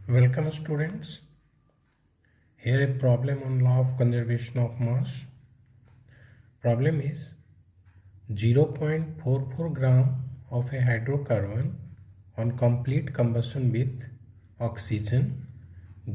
Welcome students. Here a problem on law of conservation of mass. Problem is 0.44 gram of a hydrocarbon on complete combustion with oxygen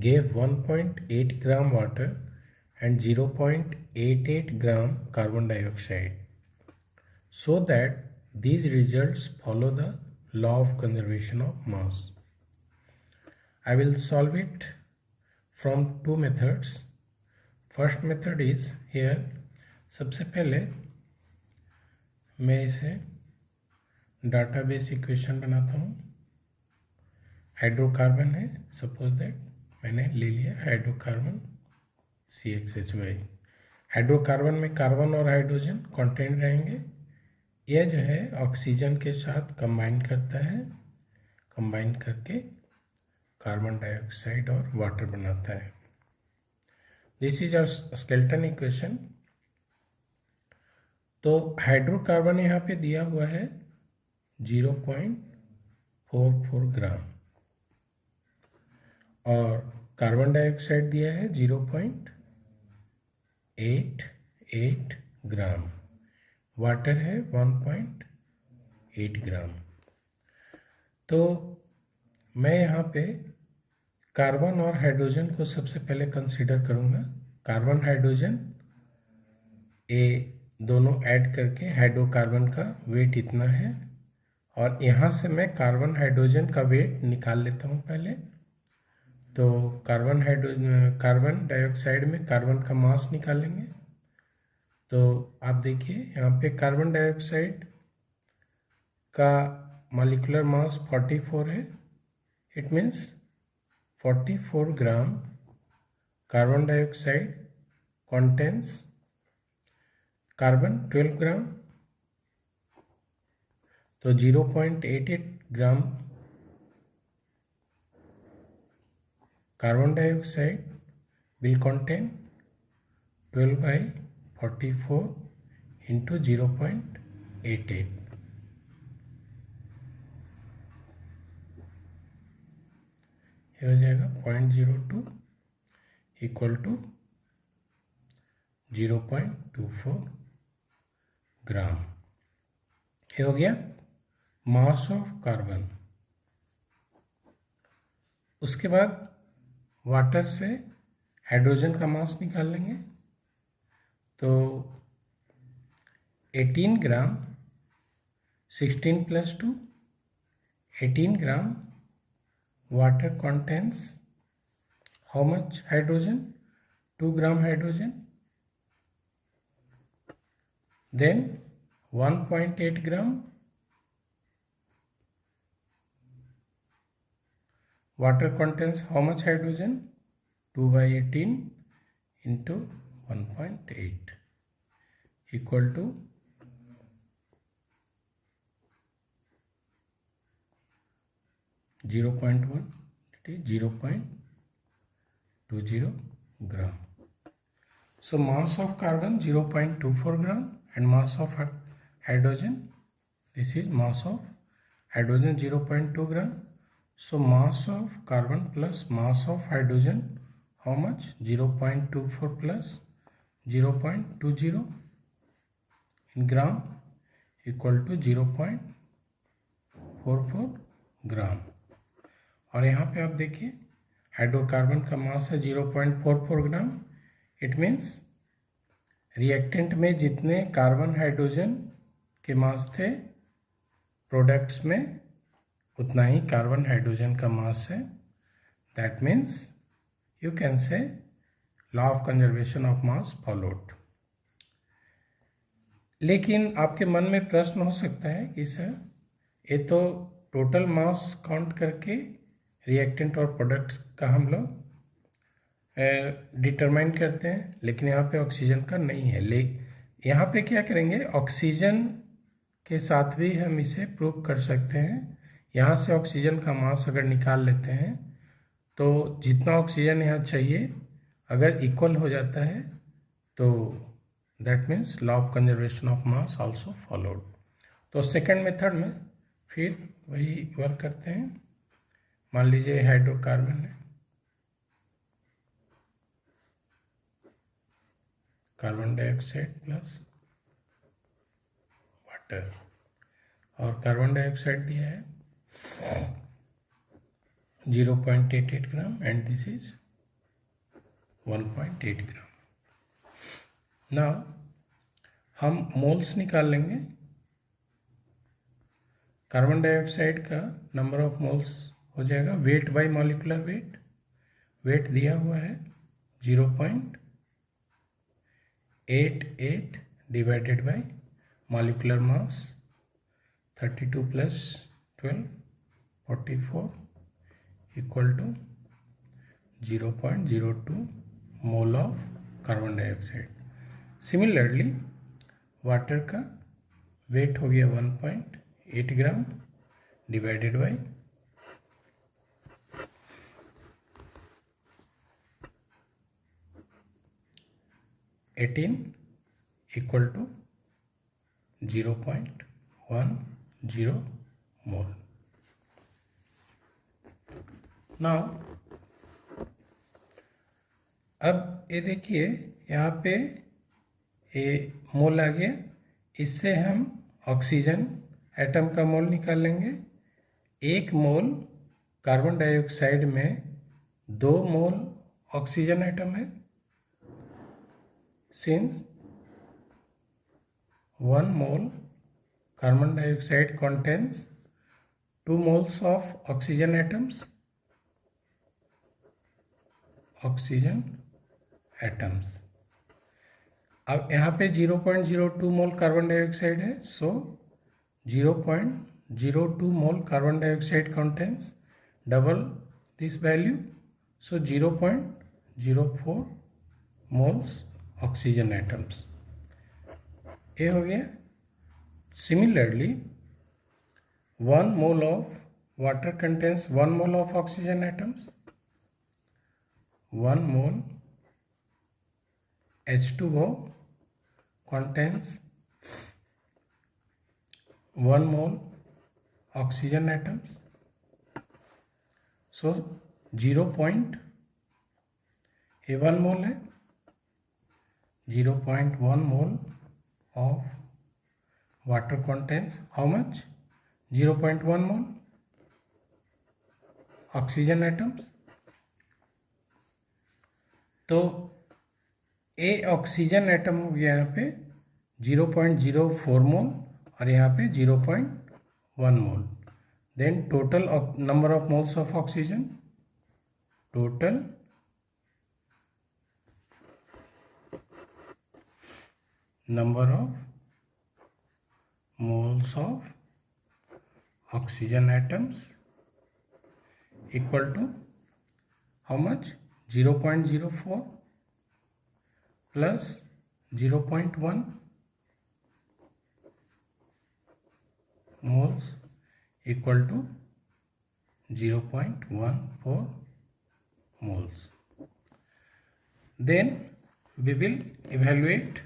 gave 1.8 gram water and 0.88 gram carbon dioxide. So that these results follow the law of conservation of mass. I will solve it from two methods. First method is here. सबसे पहले मैं इसे database equation बनाता हूँ. Hydrocarbon है, suppose that मैंने ले लिया हाइड्रोकार्बन CHH। हाइड्रोकार्बन में कार्बन और हाइड्रोजन कंटेंट रहेंगे. यह जो है ऑक्सीजन के साथ कंबाइन करता है, कंबाइन करके कार्बन डाइऑक्साइड और वाटर बनाता है. This is our skeleton equation. तो हाइड्रोकार्बन यहाँ पे दिया हुआ है 0.44 ग्राम और कार्बन डाइऑक्साइड दिया है 0.88 ग्राम, वाटर है 1.8 ग्राम. तो मैं यहाँ पे कार्बन और हाइड्रोजन को सबसे पहले कंसीडर करूँगा. कार्बन हाइड्रोजन ये दोनों ऐड करके हाइड्रोकार्बन का वेट इतना है और यहाँ से मैं कार्बन हाइड्रोजन का वेट निकाल लेता हूँ पहले. तो कार्बन डाइऑक्साइड में कार्बन का मास निकालेंगे. तो आप देखिए यहाँ पे कार्बन डाइऑक्साइड का मॉलिक्यूलर मास 44 है. It means 44 gram carbon dioxide contains carbon 12 ग्राम. तो 0.88 gram carbon dioxide will contain 12/44 into 0.88. ये हो जाएगा 0.02 इक्वल टू 0.24 ग्राम. ये हो गया मास ऑफ कार्बन. उसके बाद वाटर से हाइड्रोजन का मास निकाल लेंगे. तो 18 ग्राम 16 + 2 18 ग्राम water contains how much hydrogen? 2 gram hydrogen. Then 1.8 gram water contains how much hydrogen? 2/18 into 1.8 equal to 0.1, that is 0.20 gram. So mass of carbon 0.24 gram and mass of hydrogen, this is mass of hydrogen 0.2 gram. So mass of carbon plus mass of hydrogen, how much? 0.24 plus 0.20 in gram equal to 0.44 ग्राम. और यहाँ पे आप देखिए hydrocarbon का मास है 0.44 ग्राम. It means reactant में जितने carbon hydrogen के मास थे प्रोडक्ट्स में उतना ही कार्बन हाइड्रोजन का मास है. That means you can say law of conservation of mass followed. लेकिन आपके मन में प्रश्न हो सकता है कि सर ये तो टोटल मास काउंट करके रिएक्टेंट और प्रोडक्ट्स का हम लोग डिटरमाइन करते हैं, लेकिन यहाँ पे ऑक्सीजन का नहीं है. यहाँ पे क्या करेंगे, ऑक्सीजन के साथ भी हम इसे प्रूव कर सकते हैं. यहाँ से ऑक्सीजन का मास अगर निकाल लेते हैं तो जितना ऑक्सीजन यहाँ चाहिए अगर इक्वल हो जाता है तो that means law of conservation of mass also followed. तो सेकंड मेथड में फिर वही वर्क करते हैं. मान लीजिए हाइड्रोकार्बन है, कार्बन डाइऑक्साइड प्लस वाटर, और कार्बन डाइऑक्साइड दिया है 0.88 gram and this is 1.8 gram. Now हम मोल्स निकाल लेंगे। कार्बन डाइऑक्साइड का नंबर ऑफ मोल्स हो जाएगा weight by molecular weight. Weight दिया हुआ है 0.88 divided by molecular mass 32 plus 12 44 equal to 0.02 mole of carbon dioxide. Similarly water का वेट हो गया 1.8 gram divided by 18 equal to 0.10 mole. Now अब ये देखिए यहाँ पे ये मोल आ गया, इससे हम ऑक्सीजन एटम का मोल निकाल लेंगे। 1 मोल कार्बन डाइऑक्साइड में 2 मोल ऑक्सीजन एटम है। Since 1 mole carbon dioxide contains 2 moles of oxygen atoms. अब यहाँ पे 0.02 मोल कार्बन डाइऑक्साइड है, सो 0.02 mole carbon dioxide contains double this value, so 0.04 moles oxygen atoms. ये हो गया। Similarly 1 mole of water contains 1 mole of oxygen atoms. 1 mole H2O contains 1 mole oxygen atoms, so 0.1 mole है। 0.1 mole of water contains how much? 0.1 mole oxygen atoms। तो A oxygen atom हो गया यहाँ पे 0.04 मोल और यहाँ पे 0.1 mole. Then total number of moles of oxygen, total number of moles of oxygen atoms equal to how much? 0.04 plus 0.1 moles equal to 0.14 moles. Then we will evaluate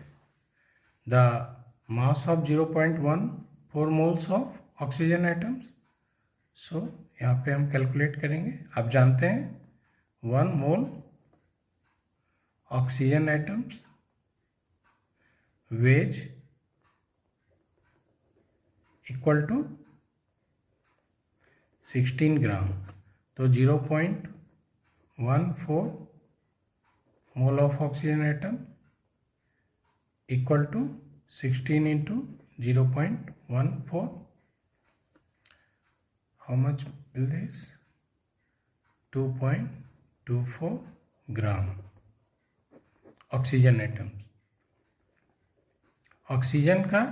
the mass of 0.14 moles of oxygen atoms. So यहाँ पे हम calculate करेंगे। आप जानते हैं 1 mole oxygen atoms weighs equal to 16 gram, तो 0.14 mole of oxygen atom equal to 16 into 0.14, how much will this? 2.24 gram oxygen atoms. Oxygen का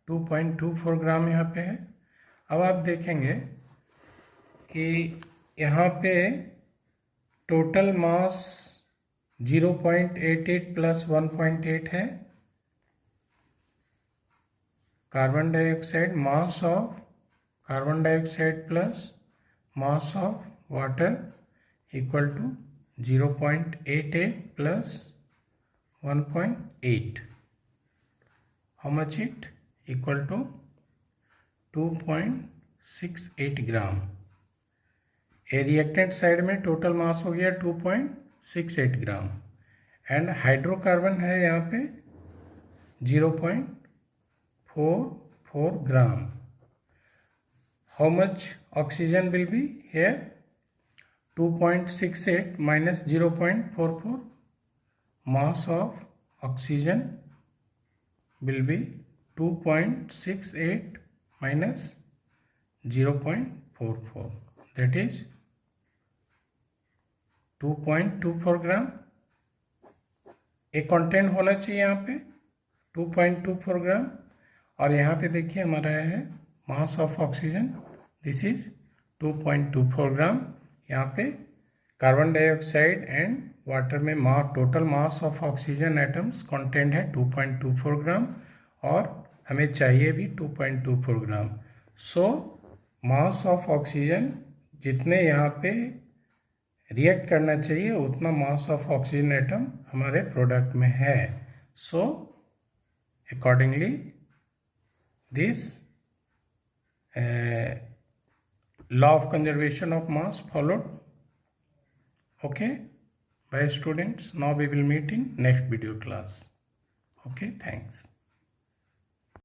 2.24 ग्राम यहाँ पे है। अब आप देखेंगे कि यहाँ पे टोटल मास 0.88 प्लस 1.8 है। Carbon dioxide, mass of carbon dioxide plus mass of water equal to 0.88 plus 1.8, how much it? Equal to 2.68 gram. A reactant side में टोटल मास हो गया 2.68 ग्राम एंड हाइड्रोकार्बन है यहाँ पे 0.44 gram. How much oxygen will be here? 2.68 minus 0.44. Mass of oxygen will be 2.68 minus 0.44, that is 2.24 ग्राम. एक content होना चाहिए यहाँ पे 2.24 ग्राम. और यहाँ पे देखिए हमारा है mass of oxygen, this is 2.24 ग्राम. यहाँ पे कार्बन डाइऑक्साइड एंड वाटर में total mass of oxygen atoms content है 2.24 ग्राम और हमें चाहिए भी 2.24 ग्राम. सो मास ऑफ ऑक्सीजन जितने यहाँ पे रिएक्ट करना चाहिए उतना मास ऑफ ऑक्सीजन एटम हमारे प्रोडक्ट में है. So accordingly this law of conservation of mass followed. Okay, bye students. Now we will meet in next video class. Okay, thanks.